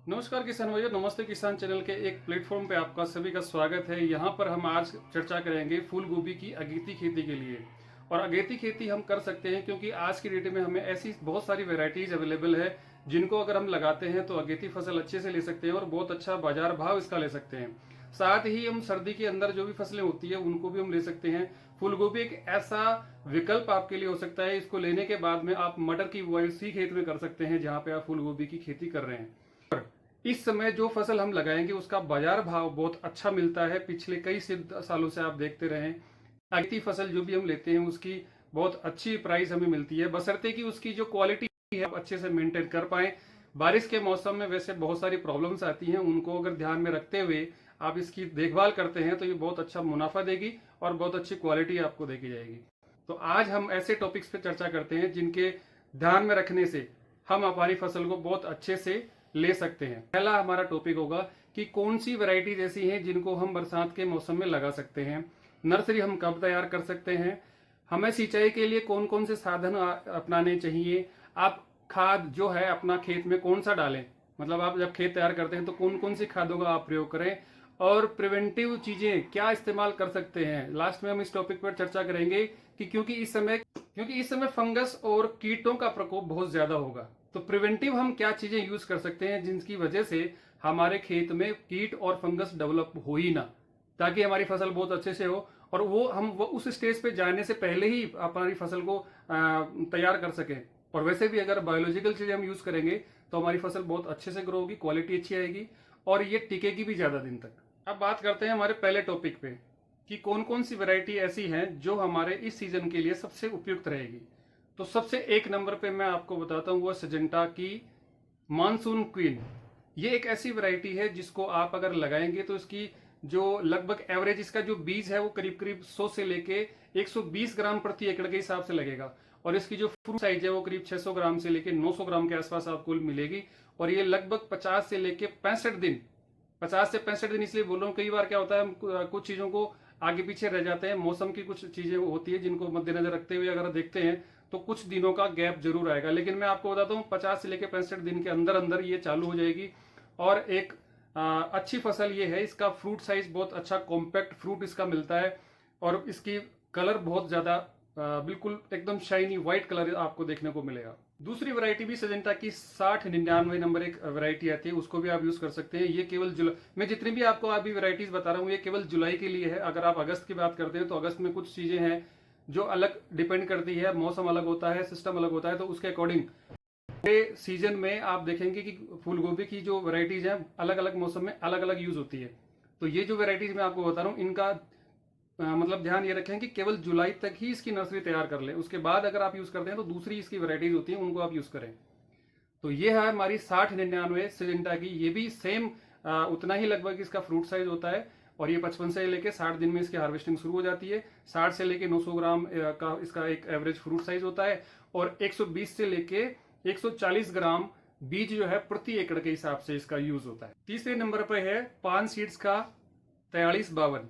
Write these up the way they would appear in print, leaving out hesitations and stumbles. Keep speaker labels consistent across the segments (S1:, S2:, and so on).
S1: नमस्कार किसान भाइयों, नमस्ते किसान चैनल के एक प्लेटफॉर्म पे आपका सभी का स्वागत है। यहाँ पर हम आज चर्चा करेंगे फूल गोभी की अगेती खेती के लिए। और अगेती खेती हम कर सकते हैं क्योंकि आज की डेट में हमें ऐसी बहुत सारी वैरायटीज अवेलेबल है जिनको अगर हम लगाते हैं तो अगेती फसल अच्छे से ले सकते हैं और बहुत अच्छा बाजार भाव इसका ले सकते हैं। साथ ही हम सर्दी के अंदर जो भी फसलें होती है उनको भी हम ले सकते हैं। फूल गोभी एक ऐसा विकल्प आपके लिए हो सकता है। इसको लेने के बाद में आप मटर की बुआई उसी खेत में कर सकते हैं जहाँ पे आप फूल गोभी की खेती कर रहे हैं। इस समय जो फसल हम लगाएंगे उसका बाजार भाव बहुत अच्छा मिलता है। पिछले कई सालों से आप देखते रहे, अगेती फसल जो भी हम लेते हैं उसकी बहुत अच्छी प्राइस हमें मिलती है, बशर्ते कि उसकी जो क्वालिटी है आप अच्छे से मेंटेन कर पाए। बारिश के मौसम में वैसे बहुत सारी प्रॉब्लम्स आती हैं, उनको अगर ध्यान में रखते हुए आप इसकी देखभाल करते हैं तो ये बहुत अच्छा मुनाफा देगी और बहुत अच्छी क्वालिटी आपको देगी जाएगी। तो आज हम ऐसे टॉपिक्स पे चर्चा करते हैं जिनके ध्यान में रखने से हम हमारी फसल को बहुत अच्छे से ले सकते हैं। पहला हमारा टॉपिक होगा कि कौन सी वैरायटीज ऐसी हैं जिनको हम बरसात के मौसम में लगा सकते हैं, नर्सरी हम कब तैयार कर सकते हैं, हमें सिंचाई के लिए कौन कौन से साधन अपनाने चाहिए, आप खाद जो है अपना खेत में कौन सा डालें, मतलब आप जब खेत तैयार करते हैं तो कौन कौन सी खादों का आप प्रयोग करें, और प्रिवेंटिव चीजें क्या इस्तेमाल कर सकते हैं। लास्ट में हम इस टॉपिक पर चर्चा करेंगे कि क्योंकि इस समय फंगस और कीटों का प्रकोप बहुत ज्यादा होगा, तो प्रिवेंटिव हम क्या चीजें यूज कर सकते हैं जिनकी वजह से हमारे खेत में कीट और फंगस डेवलप हो ही ना, ताकि हमारी फसल बहुत अच्छे से हो और वो उस स्टेज पे जाने से पहले ही हमारी फसल को तैयार कर सकें। और वैसे भी अगर बायोलॉजिकल चीजें हम यूज करेंगे तो हमारी फसल बहुत अच्छे से ग्रो होगी, क्वालिटी अच्छी आएगी और ये टिकेगी भी ज्यादा दिन तक। अब बात करते हैं हमारे पहले टॉपिक पे कि कौन कौन सी वैरायटी ऐसी हैं जो हमारे इस सीजन के लिए सबसे उपयुक्त रहेगी। तो सबसे एक नंबर पे मैं आपको बताता हूँ वो सिजेंटा की मानसून क्वीन। ये एक ऐसी वैरायटी है जिसको आप अगर लगाएंगे तो इसकी जो लगभग एवरेज इसका जो बीज है वो करीब करीब 100 से लेके 120 ग्राम प्रति एकड़ के हिसाब से लगेगा। और इसकी जो फ्रूट साइज है वो करीब 600 ग्राम से लेके 900 ग्राम के आसपास आपको मिलेगी। और ये लगभग 50 से लेके 65 दिन, 50 से 65 दिन इसलिए बोल रहा हूँ, कई बार क्या होता है हम कुछ चीजों को आगे पीछे रह जाते हैं, मौसम की कुछ चीजें होती है जिनको मद्देनजर रखते हुए अगर देखते हैं तो कुछ दिनों का गैप जरूर आएगा। लेकिन मैं आपको बताता हूँ 50 से लेकर 65 दिन के अंदर अंदर ये चालू हो जाएगी। और एक अच्छी फसल ये है, इसका फ्रूट साइज बहुत अच्छा कॉम्पैक्ट फ्रूट इसका मिलता है और इसकी कलर बहुत ज्यादा बिल्कुल एकदम शाइनी व्हाइट कलर आपको देखने को मिलेगा। दूसरी वैरायटी भी सजेंटा की 6099 नंबर एक वैरायटी आती है, उसको भी आप यूज कर सकते हैं। ये केवल जुलाई, मैं जितनी भी आपको अभी वैरायटीज बता रहा हूँ ये केवल जुलाई के लिए है। अगर आप अगस्त की बात करते हैं तो अगस्त में कुछ चीजें हैं जो अलग डिपेंड करती है, मौसम अलग होता है, सिस्टम अलग होता है, तो उसके अकॉर्डिंग सीजन में आप देखेंगे कि फूल गोभी की जो वैरायटीज हैं अलग अलग मौसम में अलग अलग यूज होती है। तो ये जो वैरायटीज मैं आपको बता रहा हूँ इनका मतलब ध्यान ये रखें कि केवल जुलाई तक ही इसकी नर्सरी तैयार कर लें, उसके बाद अगर आप यूज करते हैं तो दूसरी इसकी वैरायटीज होती है उनको आप यूज करें। तो ये है हमारी 6099 सिजेंटा की। ये भी सेम उतना ही लगभग इसका फ्रूट साइज होता है और ये 55 से लेके 60 दिन में इसकी हार्वेस्टिंग शुरू हो जाती है। 60 से लेके 900 ग्राम का इसका एक एवरेज फ्रूट साइज होता है और 120 से लेके 140 ग्राम बीज जो है प्रति एकड़ के हिसाब से इसका यूज होता है। तीसरे नंबर पर है पान सीड्स का 4352।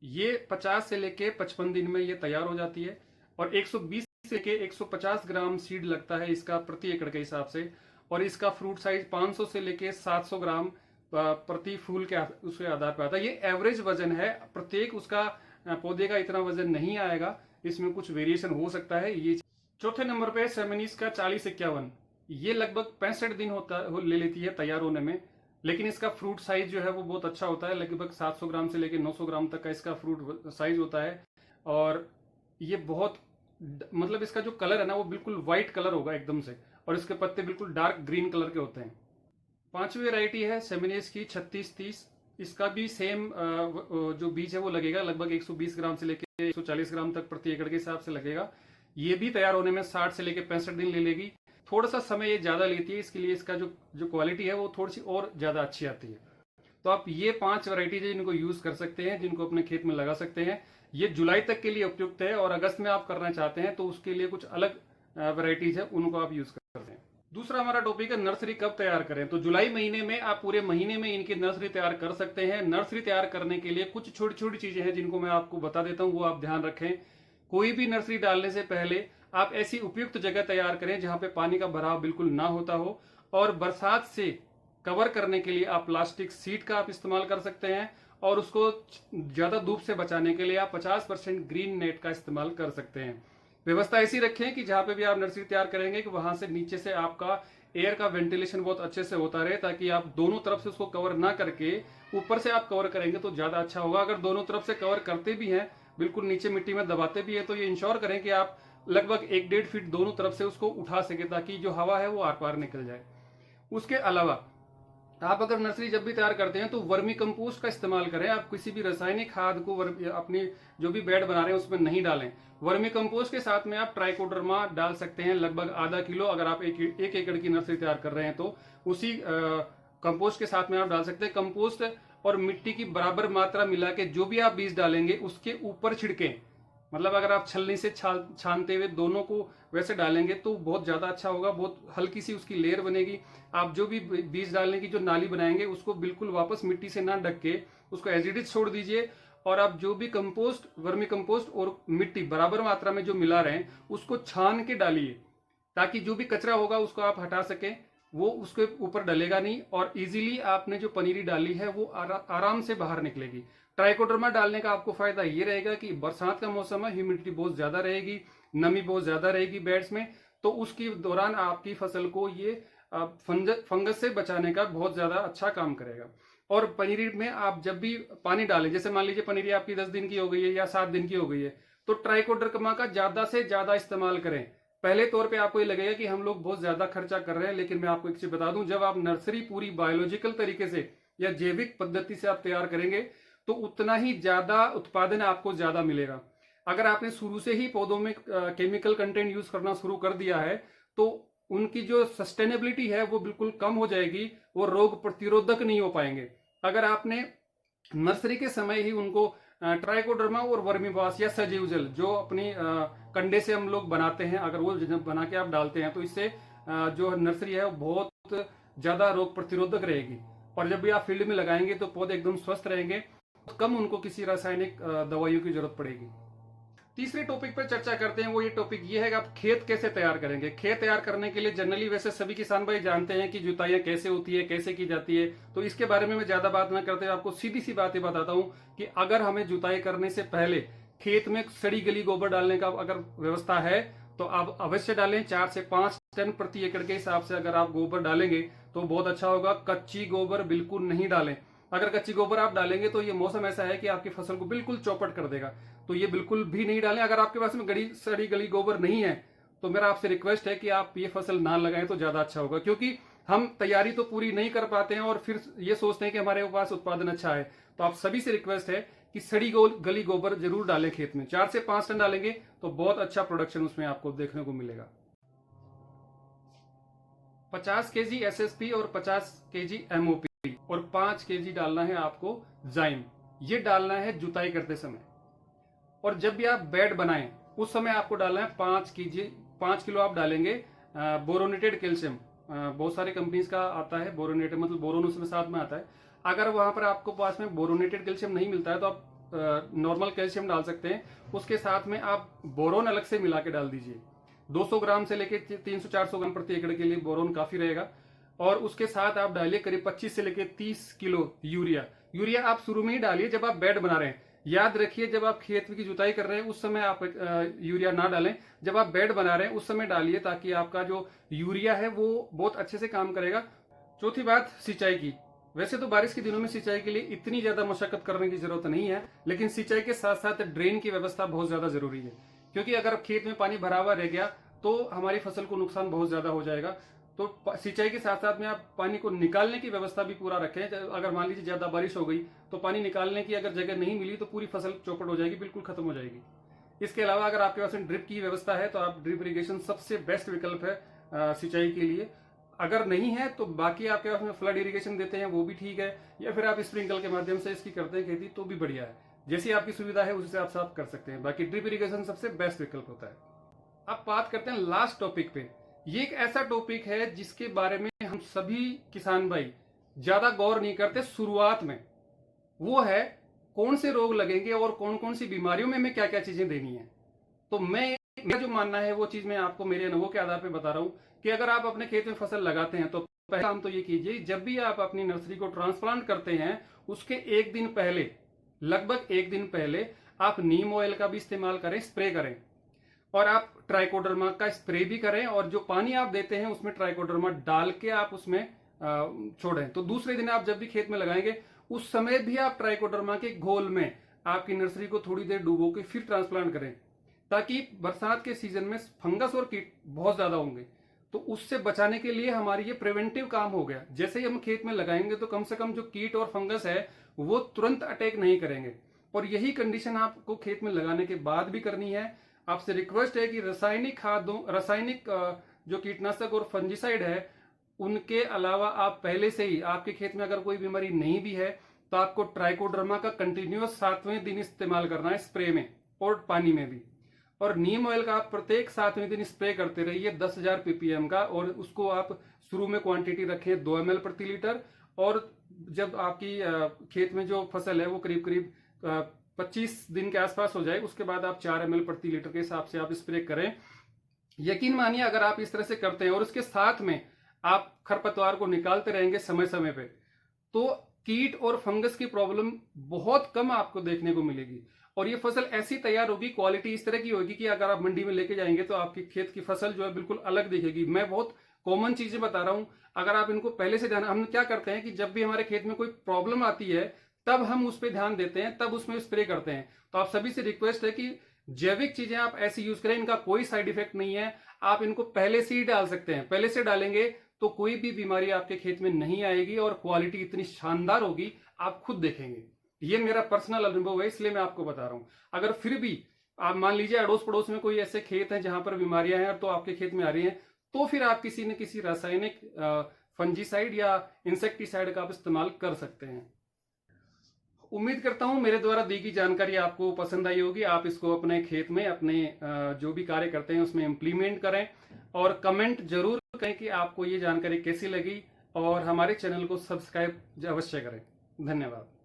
S1: ये 50 से लेके 55 दिन में ये तैयार हो जाती है और 120 से लेके 150 ग्राम सीड लगता है इसका प्रति एकड़ के हिसाब से। और इसका फ्रूट साइज 500 से लेके 700 ग्राम प्रति फूल के उसके आधार पर आता है। ये एवरेज वजन है, प्रत्येक उसका पौधे का इतना वजन नहीं आएगा, इसमें कुछ वेरिएशन हो सकता है। ये चौथे नंबर पे सेमिनीस का 4051। ये लगभग 65 दिन ले लेती है तैयार होने में, लेकिन इसका फ्रूट साइज जो है वो बहुत अच्छा होता है। लगभग 700 ग्राम से लेकर 900 ग्राम तक का इसका फ्रूट साइज होता है और ये बहुत मतलब इसका जो कलर है ना वो बिल्कुल व्हाइट कलर होगा एकदम से, और इसके पत्ते बिल्कुल डार्क ग्रीन कलर के होते हैं। पांचवी वैरायटी है सेमिनिस की 3630। इसका भी सेम जो बीज है वो लगेगा लगभग 120 ग्राम से लेकर 140 ग्राम तक प्रति एकड़ के हिसाब से लगेगा। ये भी तैयार होने में 60 से लेकर 65 दिन ले लेगी। थोड़ा सा समय ये ज्यादा लेती है, इसके लिए इसका जो क्वालिटी है वो थोड़ी सी और ज्यादा अच्छी आती है। तो आप ये 5 वैरायटीज है जिनको यूज कर सकते हैं, जिनको अपने खेत में लगा सकते हैं। ये जुलाई तक के लिए उपयुक्त है और अगस्त में आप करना चाहते हैं तो उसके लिए कुछ अलग वैरायटीज है, उनको आप यूज कर सकते हैं। दूसरा हमारा टॉपिक है नर्सरी कब तैयार करें। तो जुलाई महीने में आप पूरे महीने में इनकी नर्सरी तैयार कर सकते हैं। नर्सरी तैयार करने के लिए कुछ छोटी छोटी चीजें हैं जिनको मैं आपको बता देता हूँ, वो आप ध्यान रखें। कोई भी नर्सरी डालने से पहले आप ऐसी उपयुक्त जगह तैयार करें जहां पे पानी का भराव बिल्कुल ना होता हो और बरसात से कवर करने के लिए आप प्लास्टिक सीट का आप इस्तेमाल कर सकते हैं, और उसको ज्यादा धूप से बचाने के लिए आप 50% ग्रीन नेट का इस्तेमाल कर सकते हैं। व्यवस्था ऐसी रखें कि जहां पे भी आप नर्सरी तैयार करेंगे कि वहां से नीचे से आपका एयर का वेंटिलेशन बहुत अच्छे से होता रहे, ताकि आप दोनों तरफ से उसको कवर ना करके ऊपर से आप कवर करेंगे तो ज्यादा अच्छा होगा। अगर दोनों तरफ से कवर करते भी हैं, बिल्कुल नीचे मिट्टी में दबाते भी है, तो ये इंश्योर करें कि आप लगभग 1-1.5 फीट दोनों तरफ से उसको उठा सके, ताकि जो हवा है वो आर पार निकल जाए। उसके अलावा आप अगर नर्सरी जब भी तैयार करते हैं तो वर्मी कंपोस्ट का इस्तेमाल करें। आप किसी भी रासायनिक खाद को अपनी जो भी बेड बना रहे हैं उसमें नहीं डालें। वर्मी कंपोस्ट के साथ में आप ट्राइकोडर्मा डाल सकते हैं, लगभग आधा किलो। अगर आप एक एकड़ की नर्सरी तैयार कर रहे हैं तो उसी कंपोस्ट के साथ में आप डाल सकते हैं। कंपोस्ट और मिट्टी की बराबर मात्रा मिला के जो भी आप बीज डालेंगे उसके ऊपर छिड़कें। मतलब अगर आप छलनी से छानते हुए दोनों को वैसे डालेंगे तो बहुत ज्यादा अच्छा होगा, बहुत हल्की सी उसकी लेयर बनेगी। आप जो भी बीज डालने की जो नाली बनाएंगे उसको बिल्कुल वापस मिट्टी से ना ढक के उसको एज इट इज छोड़ दीजिए, और आप जो भी कंपोस्ट, वर्मी कंपोस्ट और मिट्टी बराबर मात्रा में जो मिला रहे हैं उसको छान के डालिए, ताकि जो भी कचरा होगा उसको आप हटा सकें, वो उसके ऊपर डलेगा नहीं, और इजीली आपने जो पनीरी डाली है वो आराम से बाहर निकलेगी। ट्राइकोडर्मा डालने का आपको फायदा ये रहेगा कि बरसात का मौसम है, ह्यूमिडिटी बहुत ज्यादा रहेगी, नमी बहुत ज्यादा रहेगी बेड्स में, तो उसके दौरान आपकी फसल को ये फंगस से बचाने का बहुत ज्यादा अच्छा काम करेगा। और पनीरी में आप जब भी पानी डालें, जैसे मान लीजिए पनीरी आपकी 10 दिन की हो गई है या 7 दिन की हो गई है, तो ट्राइकोडर्मा का ज्यादा से ज्यादा इस्तेमाल करें। पहले तौर पे आपको ये लगेगा कि हम लोग बहुत ज्यादा खर्चा कर रहे हैं, लेकिन मैं आपको एक चीज बता दूं, जब आप नर्सरी पूरी बायोलॉजिकल तरीके से या जैविक पद्धति से आप तैयार करेंगे तो उतना ही ज्यादा उत्पादन आपको ज्यादा मिलेगा। अगर आपने शुरू से ही पौधों में केमिकल कंटेंट यूज करना शुरू कर दिया है तो उनकी जो सस्टेनेबिलिटी है वो बिल्कुल कम हो जाएगी, वो रोग प्रतिरोधक नहीं हो पाएंगे। अगर आपने नर्सरी के समय ही उनको ट्राइकोडर्मा और वर्मीवाश या सजीव जल जो अपनी कंडे से हम लोग बनाते हैं, अगर वो बना के आप डालते हैं तो इससे जो नर्सरी है वो बहुत ज्यादा रोग प्रतिरोधक रहेगी, और जब भी आप फील्ड में लगाएंगे तो पौधे एकदम स्वस्थ रहेंगे, कम उनको किसी रासायनिक दवाइयों की जरूरत पड़ेगी। तीसरे टॉपिक पर चर्चा करते हैं, वो ये टॉपिक ये है कि आप खेत कैसे तैयार करेंगे। खेत तैयार करने के लिए जनरली वैसे सभी किसान भाई जानते हैं कि जुताइयां कैसे होती है, कैसे की जाती है, तो इसके बारे में मैं ज्यादा बात ना करते हुए आपको सीधी सी बातें बताता हूं कि अगर हमें जुताई करने से पहले खेत में सड़ी गली गोबर डालने का अगर व्यवस्था है तो आप अवश्य डालें। 4 से 5 टन प्रति एकड़ के हिसाब से अगर आप गोबर डालेंगे तो बहुत अच्छा होगा। कच्ची गोबर बिल्कुल नहीं डालें। अगर कच्ची गोबर आप डालेंगे तो ये मौसम ऐसा है कि आपकी फसल को बिल्कुल चौपट कर देगा, तो ये बिल्कुल भी नहीं डालें। अगर आपके पास में सड़ी गली गोबर नहीं है तो मेरा आपसे रिक्वेस्ट है कि आप ये फसल ना लगाएं तो ज्यादा अच्छा होगा, क्योंकि हम तैयारी तो पूरी नहीं कर पाते हैं और फिर ये सोचते हैं कि हमारे पास उत्पादन अच्छा है। तो आप सभी से रिक्वेस्ट है कि सड़ी गली गोबर जरूर डालें खेत में। 4 से 5 टन डालेंगे तो बहुत अच्छा प्रोडक्शन उसमें आपको देखने को मिलेगा। 50 केजी एसएसपी और 50 केजी एमओपी और 5 केजी डालना है आपको जाइम। ये डालना है जुताई करते समय, और जब भी आप बेड बनाएं उस समय आपको डालना है 5 किलो आप डालेंगे बोरोनेटेड कैल्शियम। बहुत सारे कंपनीज का आता है बोरोनेटेड, मतलब बोरोन उसमें साथ में आता है। अगर वहां पर आपको पास में बोरोनेटेड कैल्शियम नहीं मिलता है तो आप नॉर्मल कैल्शियम डाल सकते हैं। उसके साथ में आप बोरोन अलग से मिला के डाल दीजिए। 200 ग्राम से लेके 300-400 ग्राम प्रति एकड़ के लिए बोरोन काफी रहेगा। और उसके साथ आप डालिए करीब 25 से लेके 30 किलो यूरिया। यूरिया आप शुरू में ही डालिए जब आप बेड बना रहे हैं। याद रखिए जब आप खेत की जुताई कर रहे हैं उस समय आप यूरिया ना डालें, जब आप बेड बना रहे हैं उस समय डालिए, ताकि आपका जो यूरिया है वो बहुत अच्छे से काम करेगा। चौथी बात सिंचाई की। वैसे तो बारिश के दिनों में सिंचाई के लिए इतनी ज्यादा मशक्कत करने की जरूरत नहीं है, लेकिन सिंचाई के साथ साथ ड्रेन की व्यवस्था बहुत ज्यादा जरूरी है, क्योंकि अगर खेत में पानी भरा हुआ रह गया तो हमारी फसल को नुकसान बहुत ज्यादा हो जाएगा। तो सिंचाई के साथ साथ में आप पानी को निकालने की व्यवस्था भी पूरा रखें। अगर मान लीजिए ज्यादा बारिश हो गई तो पानी निकालने की अगर जगह नहीं मिली तो पूरी फसल चौपट हो जाएगी, बिल्कुल खत्म हो जाएगी। इसके अलावा अगर आपके पास ड्रिप की व्यवस्था है तो आप ड्रिप इरिगेशन सबसे बेस्ट विकल्प है सिंचाई के लिए। अगर नहीं है तो बाकी आपके पास में फ्लड इरिगेशन देते हैं वो भी ठीक है, या फिर आप स्प्रिंकल के माध्यम से इसकी करते हैं खेती तो भी बढ़िया है। जैसी आपकी सुविधा है उसी से आप साफ कर सकते हैं। बाकी ड्रिप इरिगेशन सबसे बेस्ट विकल्प होता है। अब बात करते हैं लास्ट टॉपिक पे। ये एक ऐसा टॉपिक है जिसके बारे में हम सभी किसान भाई ज्यादा गौर नहीं करते शुरुआत में। वो है कौन से रोग लगेंगे और कौन कौन सी बीमारियों में हमें क्या क्या चीजें देनी है। तो मेरा जो मानना है वो चीज मैं आपको मेरे अनुभव के आधार पर बता रहा हूं कि अगर आप अपने खेत में फसल लगाते हैं तो पहला काम तो ये कीजिए, जब भी आप अपनी नर्सरी को ट्रांसप्लांट करते हैं उसके एक दिन पहले, लगभग एक दिन पहले आप नीम ऑयल का भी इस्तेमाल करें, स्प्रे करें, और आप ट्राइकोडर्मा का स्प्रे भी करें, और जो पानी आप देते हैं उसमें ट्राइकोडर्मा डाल के आप उसमें छोड़ें। तो दूसरे दिन आप जब भी खेत में लगाएंगे उस समय भी आप ट्राइकोडर्मा के घोल में आपकी नर्सरी को थोड़ी देर डुबो के फिर ट्रांसप्लांट करें, ताकि बरसात के सीजन में फंगस और कीट बहुत ज्यादा होंगे, तो उससे बचाने के लिए हमारी ये प्रिवेंटिव काम हो गया। जैसे ही हम खेत में लगाएंगे तो कम से कम जो कीट और फंगस है वो तुरंत अटैक नहीं करेंगे। और यही कंडीशन आपको खेत में लगाने के बाद भी करनी है। आपसे रिक्वेस्ट है कि रासायनिक खादों, रासायनिक जो कीटनाशक और फंजीसाइड है उनके अलावा आप पहले से ही, आपके खेत में अगर कोई बीमारी नहीं भी है तो आपको ट्राइकोडर्मा का कंटिन्यूअस 7वें दिन इस्तेमाल करना है, स्प्रे में और पानी में भी। और नीम ऑयल का आप प्रत्येक 7वें दिन स्प्रे करते रहिए 10,000 ppm का, और उसको आप शुरू में क्वांटिटी रखें 2 ml प्रति लीटर, और जब आपकी खेत में जो फसल है वो करीब करीब 25 दिन के आसपास हो जाए उसके बाद आप 4 ml प्रति लीटर के हिसाब से आप स्प्रे करें। यकीन मानिए अगर आप इस तरह से करते हैं और उसके साथ में आप खरपतवार को निकालते रहेंगे समय समय पे, तो कीट और फंगस की प्रॉब्लम बहुत कम आपको देखने को मिलेगी। और ये फसल ऐसी तैयार होगी, क्वालिटी इस तरह की होगी कि अगर आप मंडी में लेके जाएंगे तो आपकी खेत की फसल जो है बिल्कुल अलग दिखेगी। मैं बहुत कॉमन चीजें बता रहा हूं, अगर आप इनको पहले से ध्यान, हम क्या करते हैं कि जब भी हमारे खेत में कोई प्रॉब्लम आती है तब हम उस पर ध्यान देते हैं, तब उसमें स्प्रे करते हैं। तो आप सभी से रिक्वेस्ट है कि जैविक चीजें आप ऐसी यूज करें, इनका कोई साइड इफेक्ट नहीं है, आप इनको पहले से ही डाल सकते हैं। पहले से डालेंगे तो कोई भी बीमारी आपके खेत में नहीं आएगी और क्वालिटी इतनी शानदार होगी, आप खुद देखेंगे। ये मेरा पर्सनल अनुभव है, इसलिए मैं आपको बता रहा हूं। अगर फिर भी आप मान लीजिए अड़ोस पड़ोस में कोई ऐसे खेत हैं जहां पर बीमारियां हैं तो आपके खेत में आ रही हैं, तो फिर आप किसी न किसी रासायनिक फंजीसाइड या इंसेक्टिसाइड का आप इस्तेमाल कर सकते हैं। उम्मीद करता हूं मेरे द्वारा दी गई जानकारी आपको पसंद आई होगी। आप इसको अपने खेत में, अपने जो भी कार्य करते हैं उसमें इम्प्लीमेंट करें, और कमेंट जरूर करें कि आपको ये जानकारी कैसी लगी, और हमारे चैनल को सब्सक्राइब अवश्य करें। धन्यवाद।